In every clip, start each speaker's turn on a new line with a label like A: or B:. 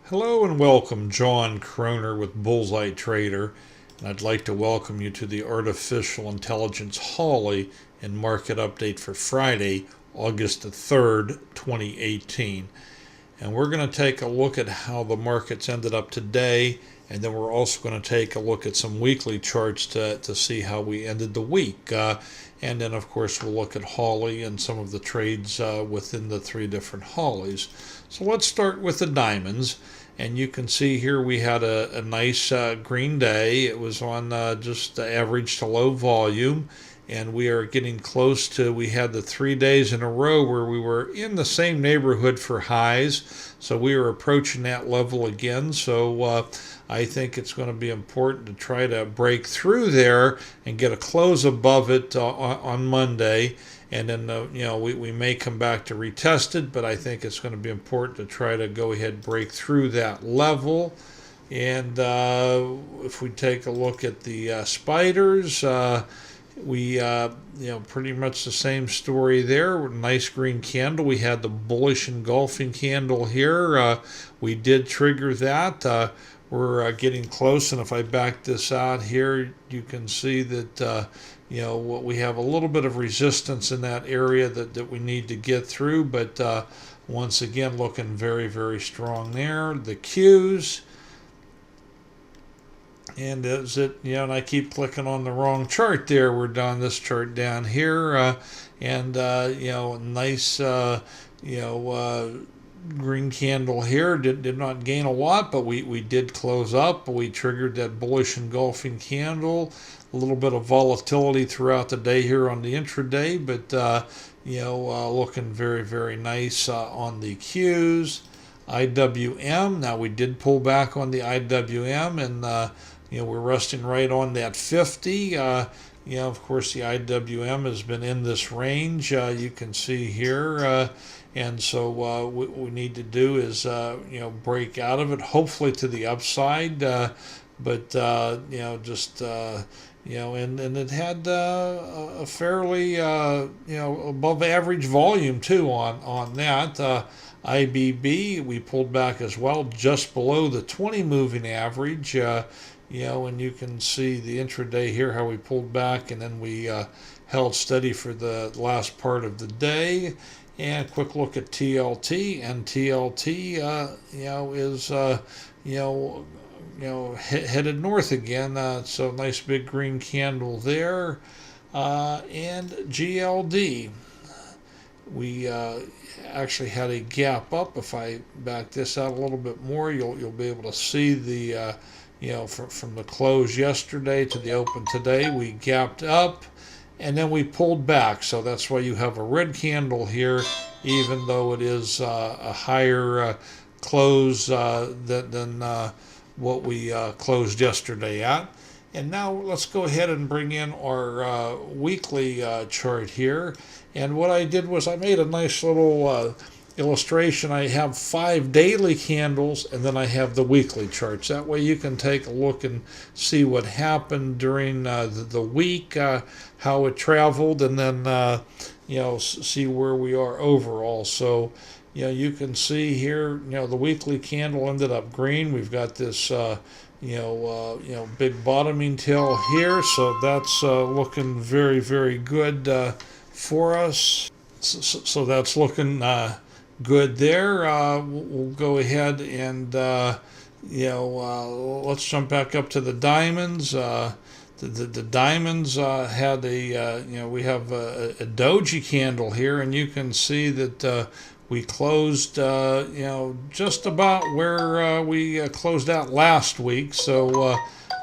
A: Hello and welcome, John Kroner with Bullseye Trader, and I'd like to welcome you to the Artificial Intelligence Holly and Market Update for Friday, August the 3rd, 2018. And we're going to take a look at how the markets ended up today, and then we're also going to take a look at some weekly charts to see how we ended the week. And then, of course, we'll look at Holly and some of the trades within the three different Hollies. So let's start with the diamonds. And you can see here we had a nice green day. It was on just average to low volume. And we are getting close to, we had the 3 days in a row where we were in the same neighborhood for highs. So we are approaching that level again. So I think it's going to be important to try to break through there and get a close above it on Monday. And then, we may come back to retest it, but I think it's going to be important to try to go ahead and break through that level. And if we take a look at the spiders, we, pretty much the same story there. Nice green candle. We had the bullish engulfing candle here. We did trigger that. We're getting close, and if I back this out here, you can see that we have a little bit of resistance in that area that we need to get through, but once again, looking very, very strong there. The Qs, and is it, and I keep clicking on the wrong chart there. We're on this chart down here, and nice, green candle here. Did not gain a lot, but we did close up. We triggered that bullish engulfing candle. A little bit of volatility throughout the day here on the intraday, but looking very, very nice on the Qs. IWM, now we did pull back on the IWM, and we're resting right on that 50. Of course, the IWM has been in this range. You can see here. And so what we need to do is, break out of it, hopefully to the upside. But and it had a fairly, above average volume too on that. IBB, we pulled back as well, just below the 20 moving average. And you can see the intraday here, how we pulled back, and then we held steady for the last part of the day. And a quick look at TLT, and TLT, is headed north again. So nice big green candle there. And GLD, we actually had a gap up. If I back this out a little bit more, you'll be able to see the from the close yesterday to the open today, we gapped up. And then we pulled back, so that's why you have a red candle here, even though it is a higher close than what we closed yesterday at. And now let's go ahead and bring in our weekly chart here. And what I did was I made a nice little illustration. I have 5 daily candles, and then I have the weekly charts. That way you can take a look and see what happened during the week, how it traveled, and then see where we are overall. So you can see here, the weekly candle ended up green. We've got this big bottoming tail here, so that's looking very, very good for us. So that's looking good there. We'll go ahead and let's jump back up to the diamonds. The diamonds had we have a doji candle here, and you can see that we closed just about where we closed out last week. So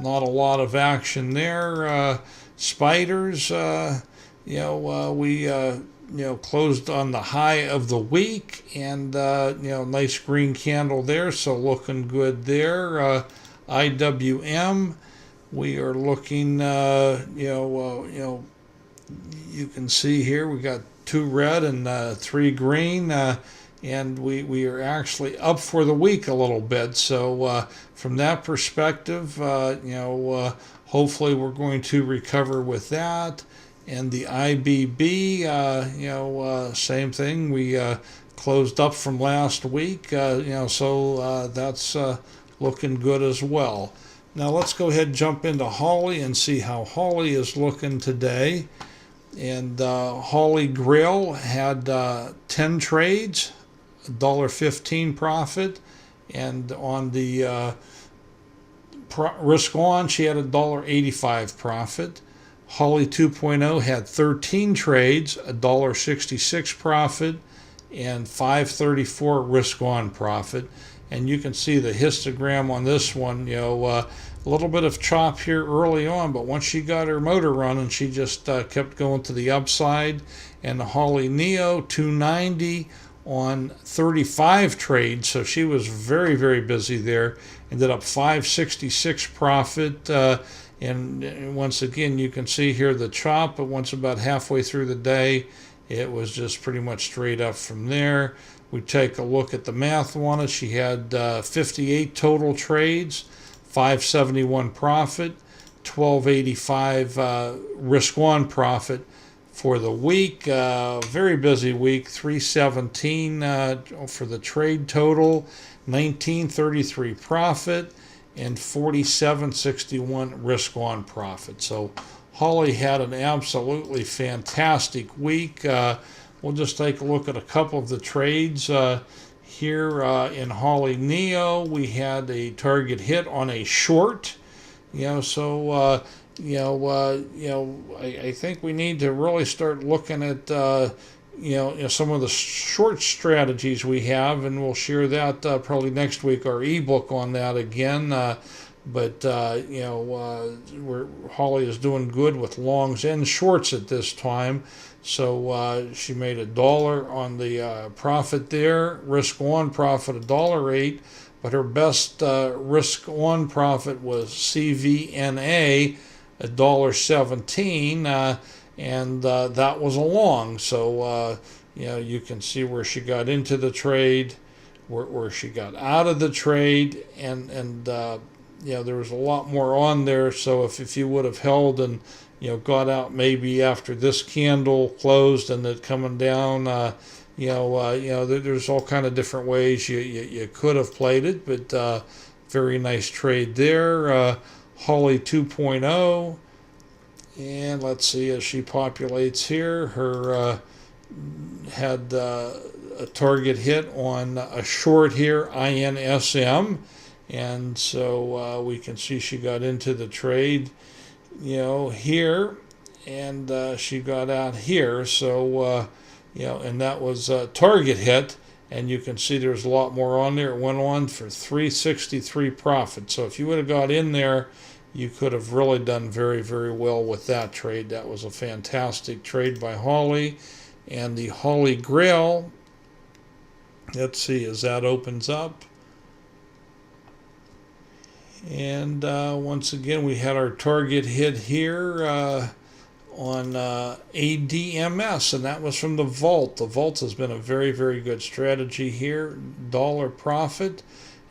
A: not a lot of action there. Spiders, we closed on the high of the week, and nice green candle there, so looking good there. IWM, we are looking, you can see here we got 2 red and 3 green, and we are actually up for the week a little bit. So from that perspective, hopefully we're going to recover with that. And the IBB, same thing. We closed up from last week, so that's looking good as well. Now let's go ahead and jump into Holly and see how Holly is looking today. And Holly Grill had 10 trades, $1.15 profit, and on the risk on, she had $1.85 profit. Holly 2.0 had 13 trades, $1.66 profit, and $5.34 risk on profit. And you can see the histogram on this one, a little bit of chop here early on, but once she got her motor running, she just kept going to the upside. And the Holly Neo 290 on 35 trades, so she was very, very busy there. Ended up $5.66 profit. And once again, you can see here the chop, but once about halfway through the day, it was just pretty much straight up from there. We take a look at the math on it. She had 58 total trades, $5.71 profit, $12.85 risk on profit for the week. Very busy week, $3.17 for the trade total, $19.33 profit, and $47.61 risk on profit. So Holly had an absolutely fantastic week. We'll just take a look at a couple of the trades. Here in Holly Neo, we had a target hit on a short. I think we need to really start looking at some of the short strategies we have, and we'll share that probably next week, our ebook on that again. Holly is doing good with longs and shorts at this time. So she made $1 on the profit there. Risk on profit $1.08, but her best risk on profit was CVNA, $1.17, and that was a long. So you can see where she got into the trade, where she got out of the trade, and there was a lot more on there. So if you would have held and got out maybe after this candle closed and it coming down, there's all kind of different ways you could have played it, but very nice trade there. Holly 2.0, and let's see as she populates here, her had a target hit on a short here, INSM, and so we can see she got into the trade here, and she got out here, so and that was a target hit, and you can see there's a lot more on there. It went on for $3.63 profit. So if you would have got in there, you could have really done very, very well with that trade. That was a fantastic trade by Holly. And the Holly Grail, let's see as that opens up. And once again, we had our target hit here on ADMS, and that was from the Vault. The Vault has been a very, very good strategy here. $1 profit,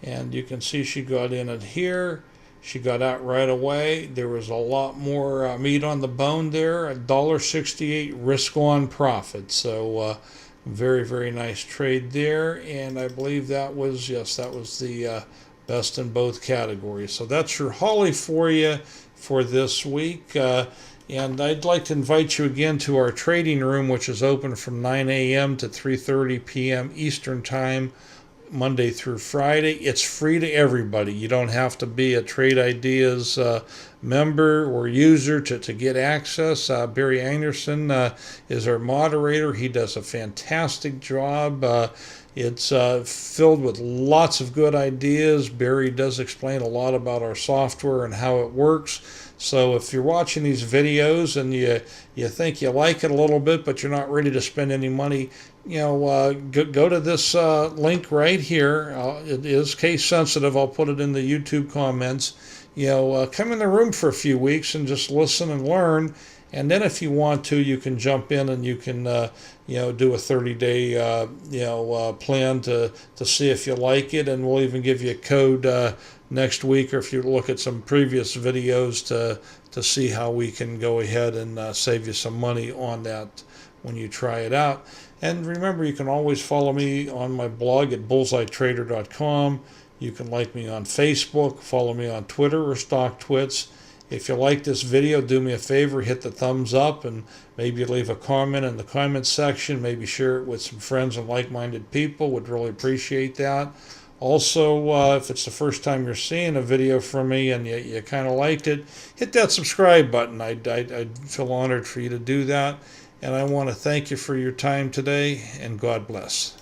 A: and you can see she got in it here. She got out right away. There was a lot more meat on the bone there. $1.68 risk on profit. So very, very nice trade there. And I believe that was, that was the best in both categories. So that's your Holly for you for this week. And I'd like to invite you again to our trading room, which is open from 9 a.m. to 3:30 p.m. Eastern Time, Monday through Friday. It's free to everybody. You don't have to be a Trade Ideas member or user to get access. Barry Anderson is our moderator. He does a fantastic job. It's filled with lots of good ideas. Barry does explain a lot about our software and how it works. So if you're watching these videos and you think you like it a little bit, but you're not ready to spend any money, go to this link right here. It is case sensitive. I'll put it in the YouTube comments. Come in the room for a few weeks and just listen and learn. And then if you want to, you can jump in and you can, do a 30-day, plan to see if you like it. And we'll even give you a code next week, or if you look at some previous videos to see how we can go ahead and save you some money on that when you try it out. And remember, you can always follow me on my blog at bullseyetrader.com. You can like me on Facebook, follow me on Twitter or StockTwits. If you like this video, do me a favor, hit the thumbs up and maybe leave a comment in the comments section. Maybe share it with some friends and like-minded people. Would really appreciate that. Also, if it's the first time you're seeing a video from me and you kind of liked it, hit that subscribe button. I'd feel honored for you to do that. And I want to thank you for your time today, and God bless.